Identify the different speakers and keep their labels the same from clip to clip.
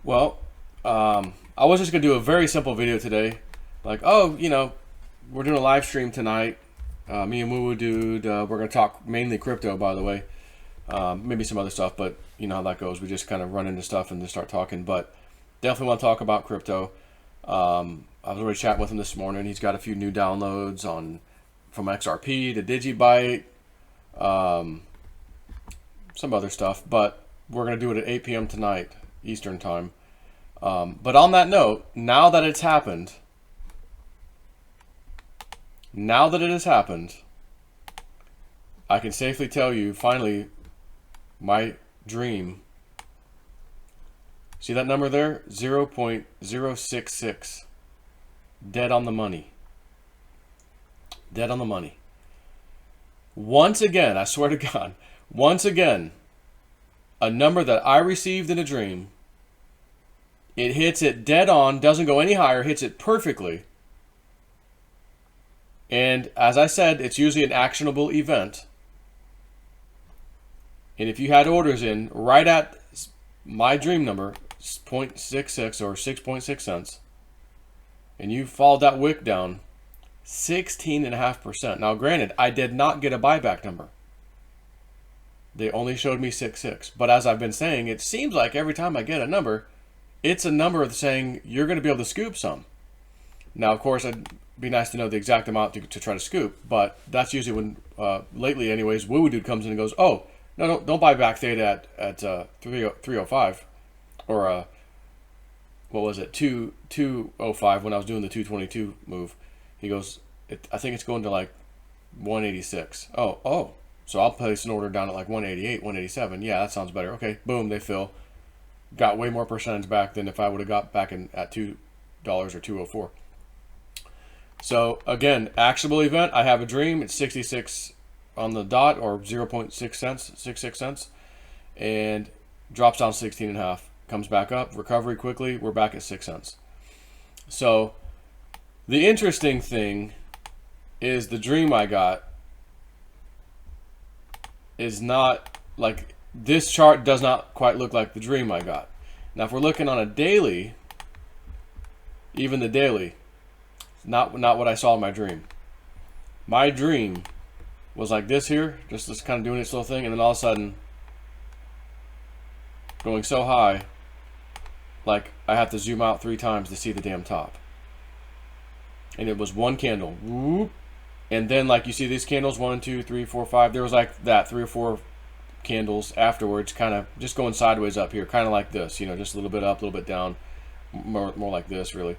Speaker 1: Well, I was just gonna do a very simple video today, like, oh, we're doing a live stream tonight. Me and Woo Woo Dude, we're gonna talk mainly crypto, by the way. Maybe some other stuff, but you know how that goes. We just kind of run into stuff and just start talking. But definitely want to talk about crypto. I was already chatting with him this morning. He's got a few new downloads from XRP to DGB, some other stuff. But we're gonna do it at 8 p.m. tonight, Eastern time. But on that note, now that it has happened, I can safely tell you, finally, my dream. See that number there? 0.066. Dead on the money. Dead on the money. Once again, I swear to God, once again, a number that I received in a dream, it hits it dead on, doesn't go any higher, hits it perfectly. And as I said, it's usually an actionable event. And if you had orders in right at my dream number, 0.66 or 6.6 cents, and you followed that wick down, 16.5%. Now granted, I did not get a buyback number. They only showed me 6.6. But as I've been saying, it seems like every time I get a number, it's a number saying you're going to be able to scoop some. Now, of course, it'd be nice to know the exact amount to try to scoop, but that's usually when, lately anyways, Woo Woo Dude comes in and goes, oh, no, don't buy back theta at 305, or what was it, 205 when I was doing the 222 move. He goes, I think it's going to like 186. Oh, so I'll place an order down at like 188, 187. Yeah, that sounds better. Okay, boom, they fill. Got way more percentage back than if I would have got back at $2 or 204. So again, actionable event. I have a dream. It's 66 on the dot, or 0.6 cents, 66 cents, and drops down 16.5. Comes back up. Recovery quickly. We're back at 6 cents. So the interesting thing is the dream I got is not like, this chart does not quite look like the dream I got. Now, if we're looking on a daily, even the daily, not what I saw in my dream. My dream was like this here, just kind of doing its little thing, and then all of a sudden, going so high, like I have to zoom out 3 times to see the damn top. And it was one candle, whoop, and then like you see these candles, 1, 2, 3, 4, 5. There was like that 3 or 4 candles afterwards, kind of just going sideways up here, kind of like this, just a little bit up, a little bit down, more like this, really.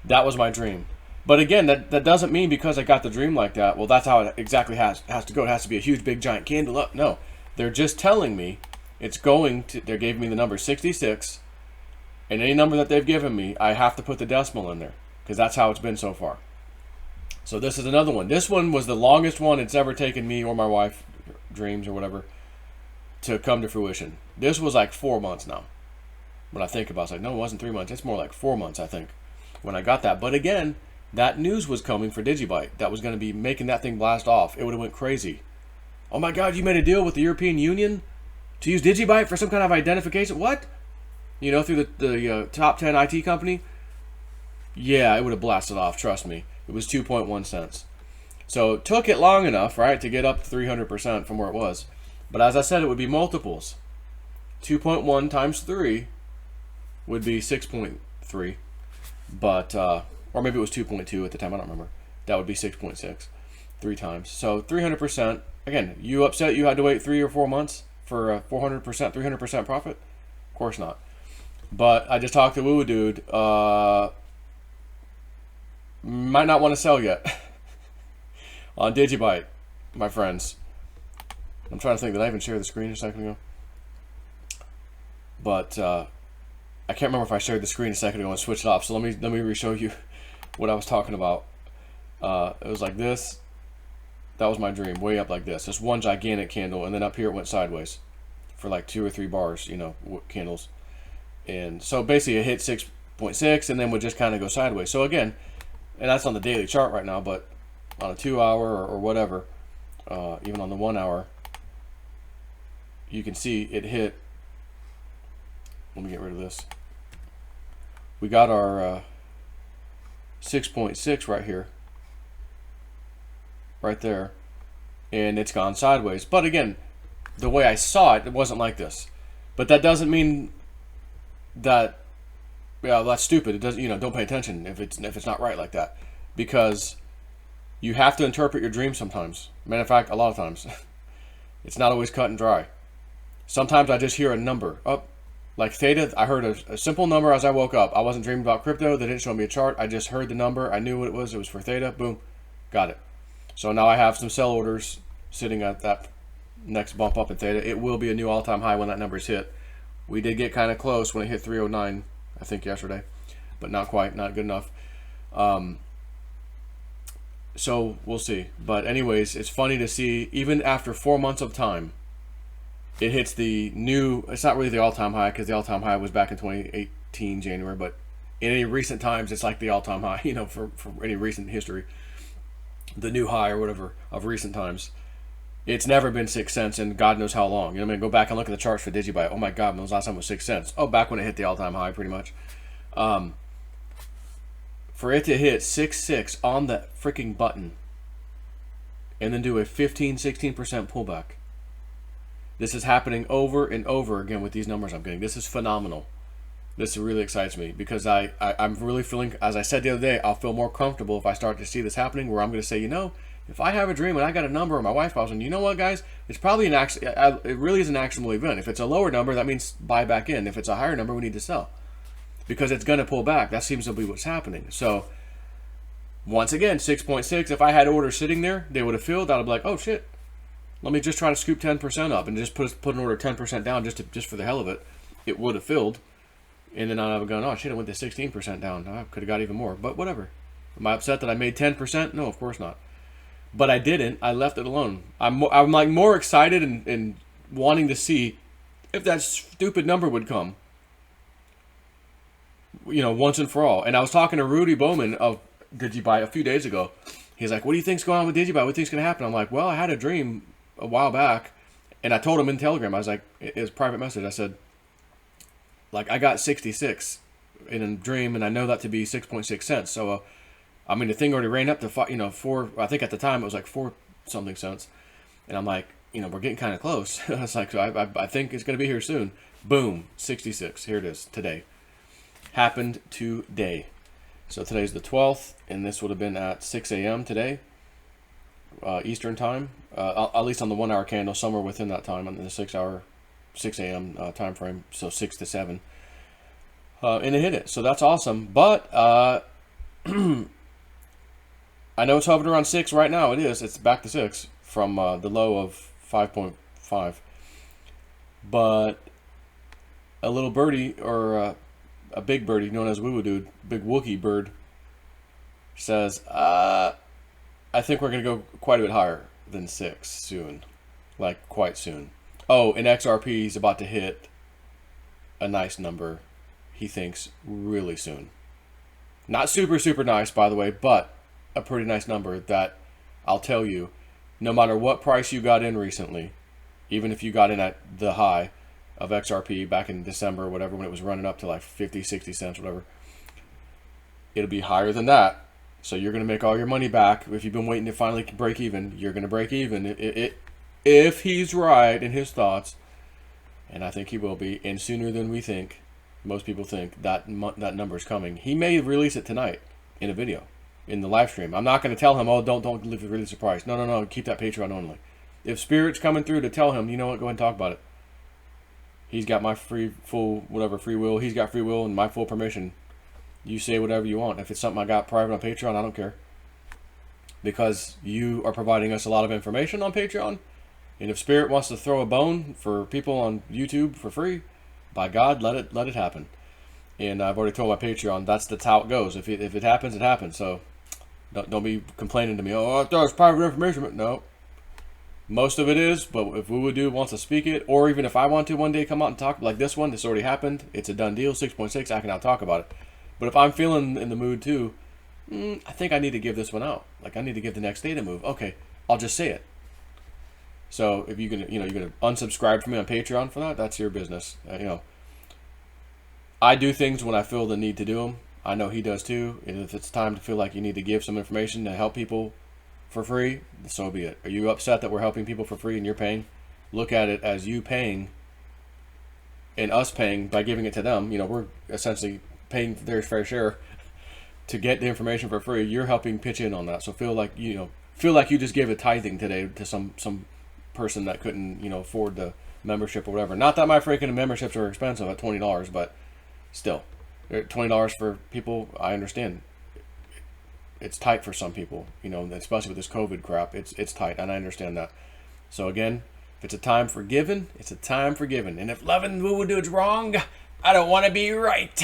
Speaker 1: That was my dream. But again, that doesn't mean because I got the dream like that, well, that's how it exactly has to go. It has to be a huge, big, giant candle up. No, they're just telling me it's going to, they gave me the number 66, and any number that they've given me, I have to put the decimal in there, because that's how it's been so far. So this is another one. This one was the longest one it's ever taken me or my wife, dreams or whatever, to come to fruition. This was like 4 months now. When I think about it, it's like, no, it wasn't 3 months. It's more like 4 months, I think, when I got that. But again, that news was coming for DigiByte. That was going to be making that thing blast off. It would have went crazy. Oh my God, you made a deal with the European Union to use DigiByte for some kind of identification? What? Through the top 10 IT company? Yeah, it would have blasted off, trust me. It was 2.1 cents. So it took it long enough, right, to get up to 300% from where it was. But as I said, it would be multiples. 2.1 times 3 would be 6.3. But, or maybe it was 2.2 at the time, I don't remember. That would be 6.6, 3 times. So 300%. Again, you upset you had to wait 3 or 4 months for a 400%, 300% profit? Of course not. But I just talked to Woo Woo Dude. Might not want to sell yet on DigiByte, my friends. I'm trying to think, did I even share the screen a second ago? But I can't remember if I shared the screen a second ago and switched it off. So let me re-show you what I was talking about. It was like this. That was my dream, way up like this. Just one gigantic candle, and then up here it went sideways for like 2 or 3 bars, candles. And so basically it hit 6.6 and then would just kind of go sideways. So again, and that's on the daily chart right now, but on a 2 hour or whatever, even on the 1 hour, you can see it hit. Let me get rid of this we got our 6.6 right here, right there, and it's gone sideways. But again, the way I saw it, it wasn't like this. But that doesn't mean that, yeah, that's stupid. It doesn't, don't pay attention if it's not right like that, because you have to interpret your dreams sometimes. Matter of fact, a lot of times, it's not always cut and dry. Sometimes I just hear a number up, like theta. I heard a simple number as I woke up. I wasn't dreaming about crypto. They didn't show me a chart. I just heard the number. I knew what it was. It was for theta. Boom, got it. So now I have some sell orders sitting at that next bump up in theta. It will be a new all-time high when that number is hit. We did get kind of close when it hit 309, I think, yesterday, but not quite, not good enough. So we'll see. But anyways, it's funny to see, even after 4 months of time, it hits the new, it's not really the all-time high, because the all-time high was back in 2018 January, but in any recent times, it's like the all-time high, for any recent history, the new high or whatever of recent times. It's never been 6 cents in God knows how long. Go back and look at the charts for DGB. Oh my God, when was the last time it was 6 cents? Oh, back when it hit the all-time high, pretty much. For it to hit 6.6 on the freaking button and then do a 15-16% pullback. This is happening over and over again with these numbers I'm getting. This is phenomenal. This really excites me, because I'm really feeling, as I said the other day, I'll feel more comfortable if I start to see this happening, where I'm going to say, if I have a dream and I got a number, or my wife calls, and you know what, guys, it's probably it really is an actionable event. If it's a lower number, that means buy back in. If it's a higher number, we need to sell, because it's going to pull back. That seems to be what's happening. So once again, 6.6, if I had orders sitting there, they would have filled. I'd be like, oh shit, let me just try to scoop 10% up and just put an order 10% down just for the hell of it. It would have filled, and then I'd have gone, oh shit, I went to 16% down. I could have got even more, but whatever. Am I upset that I made 10%? No, of course not. But I didn't. I left it alone. I'm like more excited and wanting to see if that stupid number would come, once and for all. And I was talking to Rudy Bowman of DigiBuy a few days ago. He's like, what do you think's going on with DigiBuy? What do you think's going to happen? I'm like, well, I had a dream a while back, and I told him in Telegram. I was like, it was a private message. I said, like, I got 66 in a dream, and I know that to be 6.6 cents. So, the thing already ran up to 4. I think at the time it was like 4 something cents, and I'm like, we're getting kind of close. I was like, so I think it's going to be here soon. Boom, 66. Here it is today. Happened today. So today's the 12th, and this would have been at 6 a.m. today, Eastern time, at least on the 1 hour candle, somewhere within that time, on the 6 a.m. Time frame, so 6 to 7. And it hit it, so that's awesome. But I know it's hovering around 6 right now. It is. It's back to 6 from the low of 5.5. But a little birdie, or a big birdie known as Woo Dude, big Wookiee bird, says, I think we're going to go quite a bit higher than 6 soon. Like, quite soon. Oh, and XRP is about to hit a nice number, he thinks, really soon. Not super, super nice, by the way, but a pretty nice number that I'll tell you, no matter what price you got in recently, even if you got in at the high of XRP back in December or whatever, when it was running up to like 50, 60 cents, whatever, it'll be higher than that. So you're going to make all your money back. If you've been waiting to finally break even, you're going to break even. If he's right in his thoughts, and I think he will be, and sooner than we think, most people think, that number is coming. He may release it tonight in a video, in the live stream. I'm not going to tell him, oh, don't release the price. No, keep that Patreon only. If Spirit's coming through to tell him, you know what, go ahead and talk about it. He's got my free will. He's got free will and my full permission. You say whatever you want. If it's something I got private on Patreon, I don't care. Because you are providing us a lot of information on Patreon. And if Spirit wants to throw a bone for people on YouTube for free, by God, let it happen. And I've already told my Patreon, that's how it goes. If it happens, it happens. So don't be complaining to me, oh, I thought it's private information. But no. Most of it is, but if Woo wants to speak it, or even if I want to one day come out and talk like this one, this already happened, it's a done deal, 6.6, I can now talk about it. But if I'm feeling in the mood too, I think I need to give this one out. Like, I need to give the next data move. Okay, I'll just say it. So if you're gonna unsubscribe from me on Patreon for that, that's your business. I do things when I feel the need to do them. I know he does too. And if it's time to feel like you need to give some information to help people for free, so be it. Are you upset that we're helping people for free and you're paying? Look at it as you paying and us paying by giving it to them. You know, we're essentially paying their fair share to get the information for free. You're helping pitch in on that. So feel like, you know, feel like you just gave a tithing today to some person that couldn't, you know, afford the membership or whatever. Not that my freaking memberships are expensive at $20, but still, $20 for people, I understand. It's tight for some people, you know, especially with this COVID crap. It's tight, and I understand that. So again, if it's a time for giving, it's a time for giving. And if loving woo dude's wrong, I don't want to be right.